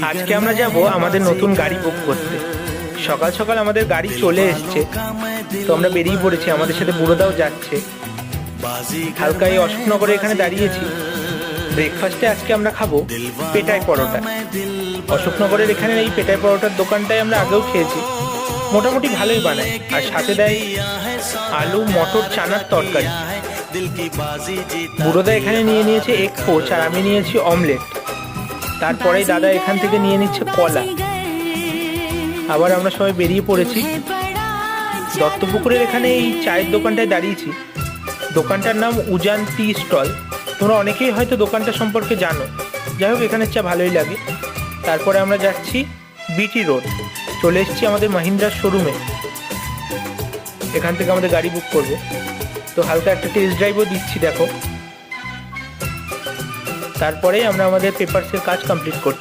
আজকে আমরা যাব আমাদের নতুন গাড়ি বুক করতে। সকাল সকাল আমাদের গাড়ি চলে এসছে, তো আমরা বেরিয়ে পড়েছি। আমাদের সাথে বুড়োদাও যাচ্ছে। হালকা এই অশোকনগরে এখানে দাঁড়িয়েছি। ব্রেকফাস্টে আজকে আমরা খাবো পেটাই পরোটা। অশোকনগরের এখানে এই পেটাই পরোটার দোকানটায় আমরা আগেও খেয়েছি, মোটামুটি ভালোই বানায়। আর সাথে দেয় আলু মটর চানার তরকারি। বুড়োদা এখানে নিয়ে নিয়েছে এগ পোচ, আর আমি নিয়েছি অমলেট। তারপরেই দাদা এখান থেকে নিয়ে নিচ্ছে কলা। আবার আমরা সবাই বেরিয়ে পড়েছি। দত্তপুকুরের এখানে এই চায়ের দোকানটায় দাঁড়িয়েছি। দোকানটার নাম উজান টি স্টল। তোমরা অনেকেই হয়তো দোকানটা সম্পর্কে জানো। যাই হোক, এখানের চা ভালোই লাগে। তারপরে আমরা যাচ্ছি বিটি রোড। চলে এসেছি আমাদের মাহিন্দ্রার শোরুমে। এখান থেকে আমাদের গাড়ি বুক করব। তো হালকা একটা টেস্ট ড্রাইভও দিচ্ছি, দেখো। তারপরেই আমরা আমাদের পেপারসের কাজ কমপ্লিট করছি।